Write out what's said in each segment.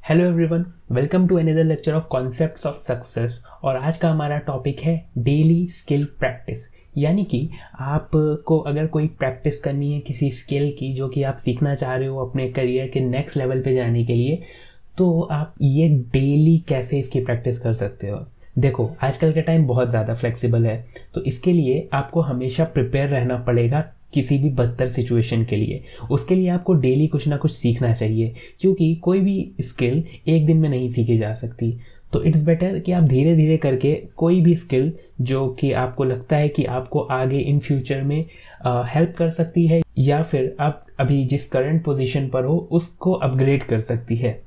Hello everyone, welcome to another lecture of concepts of success. और आज का हमारा टॉपिक है डेली स्किल प्रैक्टिस। यानी कि आपको अगर कोई प्रैक्टिस करनी है किसी स्किल की जो कि आप सीखना चाह रहे हो अपने करियर के नेक्स्ट लेवल पे जाने के लिए, तो आप ये डेली कैसे इसकी प्रैक्टिस कर सकते हो। देखो, आजकल का टाइम बहुत ज़्यादा फ्लेक्सिबल है, तो इसके लिए आपको हमेशा प्रिपेयर रहना पड़ेगा किसी भी बदतर सिचुएशन के लिए। उसके लिए आपको डेली कुछ ना कुछ सीखना चाहिए, क्योंकि कोई भी स्किल एक दिन में नहीं सीखी जा सकती। तो इट्स बेटर कि आप धीरे धीरे करके कोई भी स्किल जो कि आपको लगता है कि आपको आगे इन फ्यूचर में हेल्प कर सकती है, या फिर आप अभी जिस करंट पोजीशन पर हो उसको अपग्रेड कर सकती है,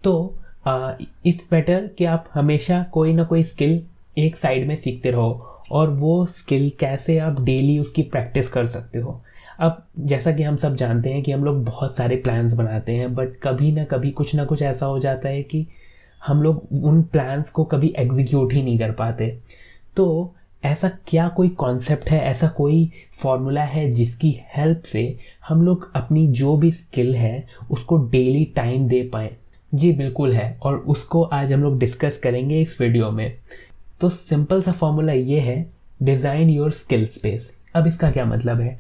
तो इट्स बेटर कि आप हमेशा कोई ना कोई स्किल एक साइड में सीखते रहो। और वो स्किल कैसे आप डेली उसकी प्रैक्टिस कर सकते हो। अब जैसा कि हम सब जानते हैं कि हम लोग बहुत सारे प्लान्स बनाते हैं, बट कभी ना कुछ ऐसा हो जाता है कि हम लोग उन प्लान्स को कभी एग्जीक्यूट ही नहीं कर पाते। तो ऐसा क्या कोई कॉन्सेप्ट है, ऐसा कोई फॉर्मूला है जिसकी हेल्प से हम लोग अपनी जो भी स्किल है उसको डेली टाइम दे पाएँ? जी बिल्कुल है, और उसको आज हम लोग डिस्कस करेंगे इस वीडियो में। तो सिंपल सा फॉर्मूला ये है, डिज़ाइन योर स्किल स्पेस। अब इसका क्या मतलब है?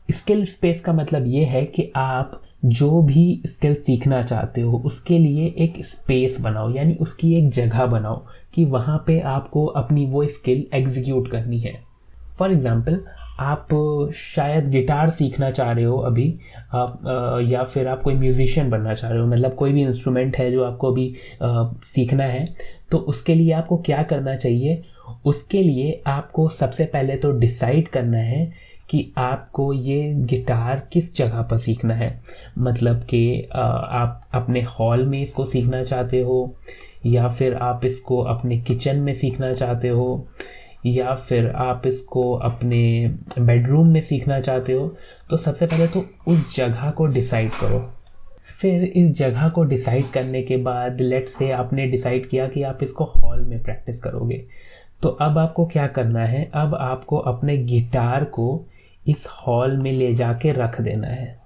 स्किल स्पेस का मतलब ये है कि आप जो भी स्किल सीखना चाहते हो उसके लिए एक स्पेस बनाओ, यानी उसकी एक जगह बनाओ कि वहाँ पे आपको अपनी वो स्किल एग्जीक्यूट करनी है। फॉर एग्ज़ाम्पल, आप शायद गिटार सीखना चाह रहे हो अभी, या फिर आप कोई म्यूजिशियन बनना चाह रहे हो, मतलब कोई भी इंस्ट्रूमेंट है जो आपको अभी सीखना है। तो उसके लिए आपको क्या करना चाहिए? उसके लिए आपको सबसे पहले तो डिसाइड करना है कि आपको ये गिटार किस जगह पर सीखना है। मतलब कि आप अपने हॉल में इसको सीखना चाहते हो, या फिर आप इसको अपने किचन में सीखना चाहते हो, या फिर आप इसको अपने बेडरूम में सीखना चाहते हो। तो सबसे पहले तो उस जगह को डिसाइड करो। फिर इस जगह को डिसाइड करने के बाद लेट्स से आपने डिसाइड किया कि आप इसको हॉल में प्रैक्टिस करोगे, तो अब आपको क्या करना है? अब आपको अपने गिटार को इस हॉल में ले जाके रख देना है,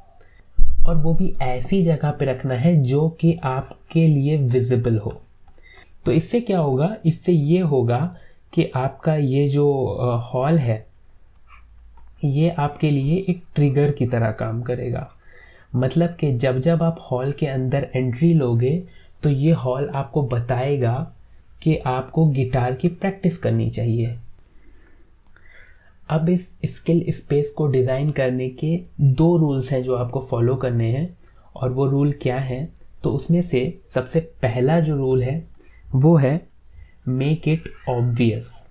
और वो भी ऐसी जगह पे रखना है जो कि आपके लिए विजिबल हो। तो इससे क्या होगा? इससे ये होगा कि आपका ये जो हॉल है ये आपके लिए एक ट्रिगर की तरह काम करेगा। मतलब कि जब जब आप हॉल के अंदर एंट्री लोगे तो ये हॉल आपको बताएगा कि आपको गिटार की प्रैक्टिस करनी चाहिए। अब इस स्किल स्पेस को डिज़ाइन करने के दो रूल्स हैं जो आपको फॉलो करने हैं, और वो रूल क्या हैं? तो उसमें से सबसे पहला जो रूल है वो है मेक इट ऑब्वियस।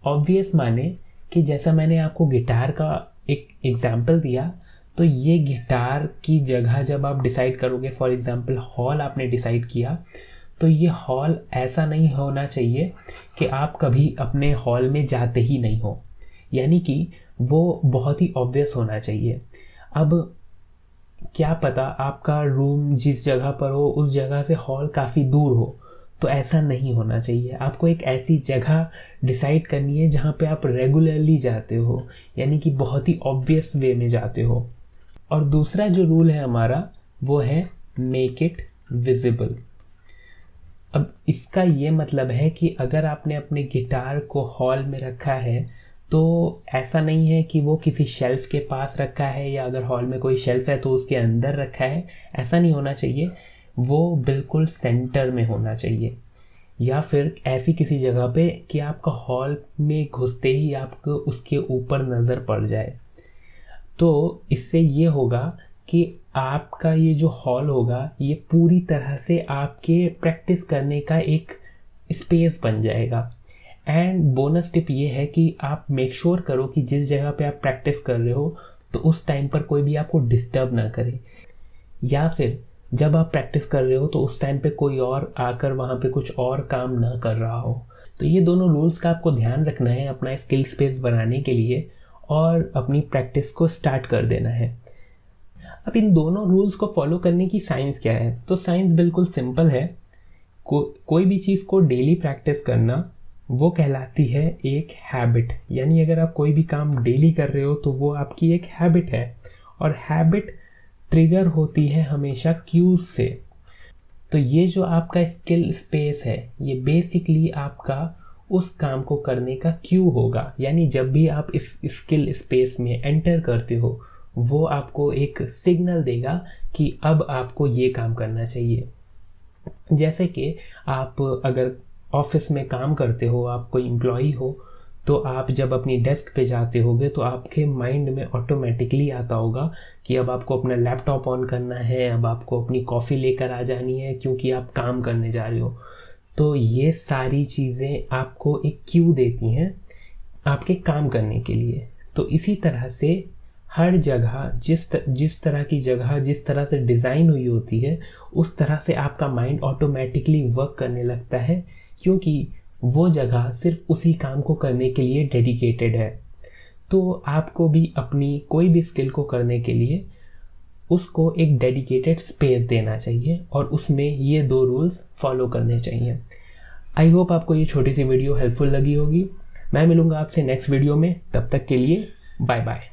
ऑब्वियस माने कि जैसा मैंने आपको गिटार का एक एग्जाम्पल दिया, तो ये गिटार की जगह जब आप डिसाइड करोगे, फॉर एग्जांपल हॉल आपने डिसाइड किया, तो ये हॉल ऐसा नहीं होना चाहिए कि आप कभी अपने हॉल में जाते ही नहीं हो, यानी कि वो बहुत ही ऑब्वियस होना चाहिए। अब क्या पता आपका रूम जिस जगह पर हो उस जगह से हॉल काफ़ी दूर हो, तो ऐसा नहीं होना चाहिए। आपको एक ऐसी जगह डिसाइड करनी है जहाँ पे आप रेगुलरली जाते हो, यानी कि बहुत ही ऑब्वियस वे में जाते हो। और दूसरा जो रूल है हमारा वो है मेक इट विजिबल। अब इसका ये मतलब है कि अगर आपने अपने गिटार को हॉल में रखा है, तो ऐसा नहीं है कि वो किसी शेल्फ के पास रखा है, या अगर हॉल में कोई शेल्फ है तो उसके अंदर रखा है। ऐसा नहीं होना चाहिए, वो बिल्कुल सेंटर में होना चाहिए, या फिर ऐसी किसी जगह पे कि आपका हॉल में घुसते ही आपको उसके ऊपर नज़र पड़ जाए। तो इससे ये होगा कि आपका ये जो हॉल होगा ये पूरी तरह से आपके प्रैक्टिस करने का एक स्पेस बन जाएगा। एंड बोनस टिप ये है कि आप मेक श्योर करो कि जिस जगह पे आप प्रैक्टिस कर रहे हो तो उस टाइम पर कोई भी आपको डिस्टर्ब ना करे, या फिर जब आप प्रैक्टिस कर रहे हो तो उस टाइम पे कोई और आकर वहाँ पे कुछ और काम ना कर रहा हो। तो ये दोनों रूल्स का आपको ध्यान रखना है अपना स्किल स्पेस बनाने के लिए, और अपनी प्रैक्टिस को स्टार्ट कर देना है। अब इन दोनों रूल्स को फॉलो करने की साइंस क्या है? तो साइंस बिल्कुल सिंपल है। कोई भी चीज़ को डेली प्रैक्टिस करना वो कहलाती है एक हैबिट। यानी अगर आप कोई भी काम डेली कर रहे हो तो वो आपकी एक हैबिट है, और हैबिट ट्रिगर होती है हमेशा क्यूज से। तो ये जो आपका स्किल स्पेस है, ये बेसिकली आपका उस काम को करने का क्यू होगा। यानी जब भी आप इस स्किल स्पेस में एंटर करते हो, वो आपको एक सिग्नल देगा कि अब आपको ये काम करना चाहिए। जैसे कि आप अगर ऑफिस में काम करते हो, आप कोई एम्प्लॉई हो, तो आप जब अपनी डेस्क पे जाते होगे तो आपके माइंड में ऑटोमेटिकली आता होगा कि अब आपको अपना लैपटॉप ऑन करना है, अब आपको अपनी कॉफ़ी लेकर आ जानी है, क्योंकि आप काम करने जा रहे हो। तो ये सारी चीज़ें आपको एक क्यू देती हैं आपके काम करने के लिए। तो इसी तरह से हर जगह जिस तरह की जगह जिस तरह से डिज़ाइन हुई होती है, उस तरह से आपका माइंड ऑटोमेटिकली वर्क करने लगता है, क्योंकि वो जगह सिर्फ उसी काम को करने के लिए डेडिकेटेड है। तो आपको भी अपनी कोई भी स्किल को करने के लिए उसको एक डेडिकेटेड स्पेस देना चाहिए और उसमें ये 2 रूल्स फॉलो करने चाहिए। आई होप आपको ये छोटी सी वीडियो हेल्पफुल लगी होगी। मैं मिलूँगा आपसे नेक्स्ट वीडियो में, तब तक के लिए बाय बाय।